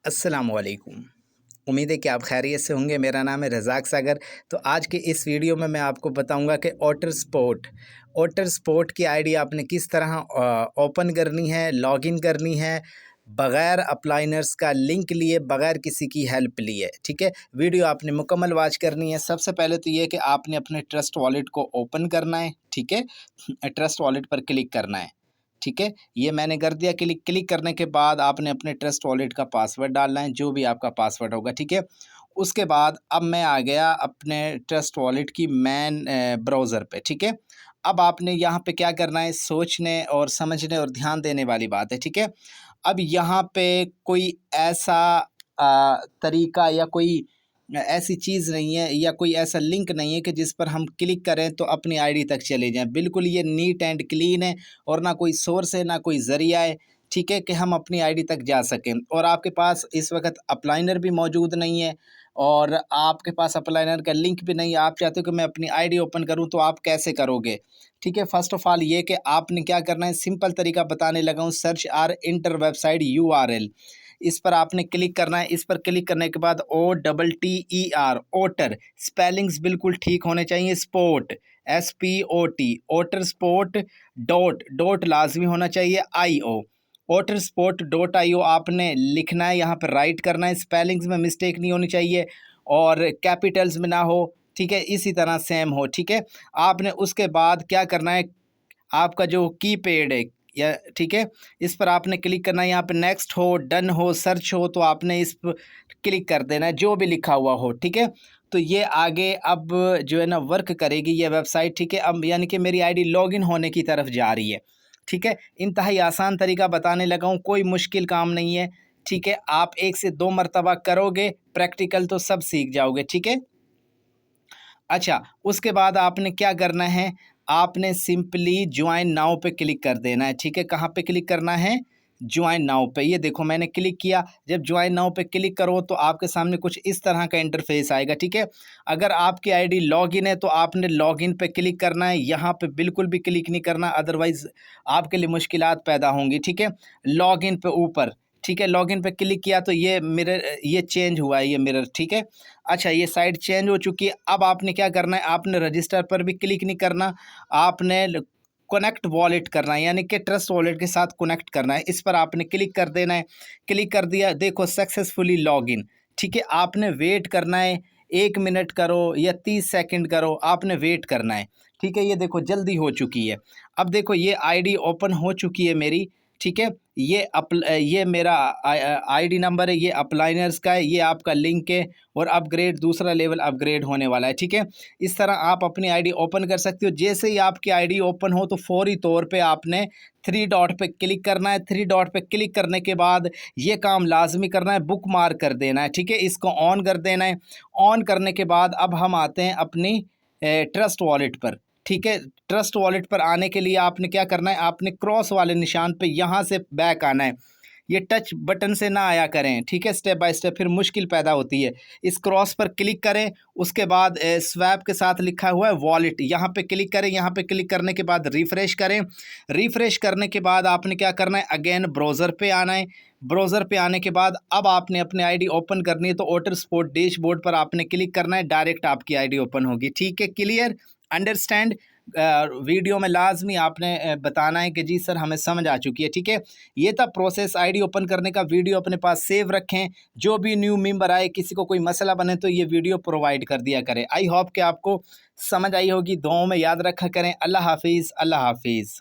अस्सलामुअलैकुम। उम्मीद है कि आप खैरियत से होंगे। मेरा नाम है रज़ाक सागर। तो आज के इस वीडियो में मैं आपको बताऊंगा कि ओटर स्पोर्ट की आईडी आपने किस तरह ओपन करनी है, लॉगिन करनी है, बग़ैर अप्लाइनर्स का लिंक लिए, बग़ैर किसी की हेल्प लिए। ठीक है, वीडियो आपने मुकम्मल वॉच करनी है। सबसे पहले तो ये कि आपने अपने ट्रस्ट वॉलेट को ओपन करना है। ठीक है, ट्रस्ट वॉलेट पर क्लिक करना है। ठीक है, ये मैंने कर दिया। क्लिक करने के बाद आपने अपने ट्रस्ट वॉलेट का पासवर्ड डालना है, जो भी आपका पासवर्ड होगा। ठीक है, उसके बाद अब मैं आ गया अपने ट्रस्ट वॉलेट की मेन ब्राउज़र पे। ठीक है, अब आपने यहाँ पे क्या करना है, सोचने और समझने और ध्यान देने वाली बात है। ठीक है, अब यहाँ पे कोई ऐसा तरीका या कोई ऐसी चीज़ नहीं है या कोई ऐसा लिंक नहीं है कि जिस पर हम क्लिक करें तो अपनी आईडी तक चले जाएं। बिल्कुल ये नीट एंड क्लीन है और ना कोई सोर्स है, ना कोई ज़रिया है। ठीक है, कि हम अपनी आईडी तक जा सकें। और आपके पास इस वक्त अप्लाइनर भी मौजूद नहीं है और आपके पास अप्लाइनर का लिंक भी नहीं है। आप चाहते हो कि मैं अपनी आईडी ओपन करूं, तो आप कैसे करोगे? ठीक है, फर्स्ट ऑफ ऑल ये कि आपने क्या करना है, सिंपल तरीका बताने लगा हूँ। Search or enter website URL, इस पर आपने क्लिक करना है। इस पर क्लिक करने के बाद OTTER, ओटर, स्पेलिंग्स बिल्कुल ठीक होने चाहिए। स्पोर्ट, SPOT, ओटर स्पोर्ट, डॉट लाजमी होना चाहिए। IO, ओटर स्पोर्ट .io आपने लिखना है, यहाँ पर राइट करना है। स्पेलिंग्स में मिस्टेक नहीं होनी चाहिए और कैपिटल्स में ना हो। ठीक है, इसी तरह सेम हो। ठीक है, आपने उसके बाद क्या करना है, आपका जो कीपैड है या ठीक है, इस पर आपने क्लिक करना है। यहाँ पे नेक्स्ट हो, डन हो, सर्च हो, तो आपने इस पर क्लिक कर देना है, जो भी लिखा हुआ हो। ठीक है, तो ये आगे अब जो है ना वर्क करेगी ये वेबसाइट। ठीक है, अब यानी कि मेरी आईडी लॉगिन होने की तरफ जा रही है। ठीक है, इंतहाई आसान तरीका बताने लगा हूँ, कोई मुश्किल काम नहीं है। ठीक है, आप 1 से 2 मरतबा करोगे, प्रैक्टिकल तो सब सीख जाओगे। ठीक है, अच्छा, उसके बाद आपने क्या करना है, आपने सिंपली ज्वाइन नाउ पे क्लिक कर देना है। ठीक है, कहाँ पे क्लिक करना है? ज्वाइन नाउ पे। ये देखो मैंने क्लिक किया। जब ज्वाइन नाउ पे क्लिक करो तो आपके सामने कुछ इस तरह का इंटरफेस आएगा। ठीक है, अगर आपकी आईडी लॉगिन है तो आपने लॉगिन पे क्लिक करना है। यहाँ पे बिल्कुल भी क्लिक नहीं करना, अदरवाइज आपके लिए मुश्किलात पैदा होंगी। ठीक है, लॉगिन पे ऊपर, ठीक है, लॉगिन पे क्लिक किया तो ये मिरर, ये चेंज हुआ है, ये मिरर। ठीक है, अच्छा, ये साइड चेंज हो चुकी है। अब आपने क्या करना है, आपने रजिस्टर पर भी क्लिक नहीं करना, आपने कनेक्ट वॉलेट करना है, यानी कि ट्रस्ट वॉलेट के साथ कनेक्ट करना है। इस पर आपने क्लिक कर देना है। क्लिक कर दिया, देखो सक्सेसफुली लॉगिन। ठीक है, आपने वेट करना है, 1 मिनट करो या 30 सेकंड करो, आपने वेट करना है। ठीक है, ये देखो जल्दी हो चुकी है। अब देखो ये आईडी ओपन हो चुकी है मेरी। ठीक है, ये मेरा आईडी नंबर है, ये अप्लाइनर्स का है, ये आपका लिंक है और अपग्रेड, दूसरा लेवल अपग्रेड होने वाला है। ठीक है, इस तरह आप अपनी आईडी ओपन कर सकते हो। जैसे ही आपकी आईडी ओपन हो तो फौरी तौर पे आपने 3 डॉट पे क्लिक करना है। 3 डॉट पे क्लिक करने के बाद ये काम लाजमी करना है, बुक मार्क कर देना है। ठीक है, इसको ऑन कर देना है। ऑन करने के बाद अब हम आते हैं अपनी ट्रस्ट वॉलेट पर। ठीक है, ट्रस्ट वॉलेट पर आने के लिए आपने क्या करना है, आपने क्रॉस वाले निशान पे यहाँ से बैक आना है। ये टच बटन से ना आया करें। ठीक है, स्टेप बाय स्टेप फिर मुश्किल पैदा होती है। इस क्रॉस पर क्लिक करें, उसके बाद स्वैप के साथ लिखा हुआ है वॉलेट, यहाँ पे क्लिक करें। यहाँ पे क्लिक करने के बाद रिफ़्रेश करें। रिफ़्रेश करने के बाद आपने क्या करना है, अगेन ब्राउज़र पे आना है। ब्राउज़र पे आने के बाद अब आपने अपनी आईडी ओपन करनी है, तो ओटर स्पोर्ट डैशबोर्ड पर आपने क्लिक करना है, डायरेक्ट आपकी आईडी ओपन होगी। ठीक है, क्लियर, अंडरस्टैंड? वीडियो में लाजमी आपने बताना है कि जी सर हमें समझ आ चुकी है। ठीक है, ये था प्रोसेस आईडी ओपन करने का। वीडियो अपने पास सेव रखें, जो भी न्यू मेंबर आए, किसी को कोई मसला बने तो ये वीडियो प्रोवाइड कर दिया करें। आई होप कि आपको समझ आई होगी। दुआओं में याद रखा करें। अल्लाह हाफिज़, अल्लाह हाफिज़।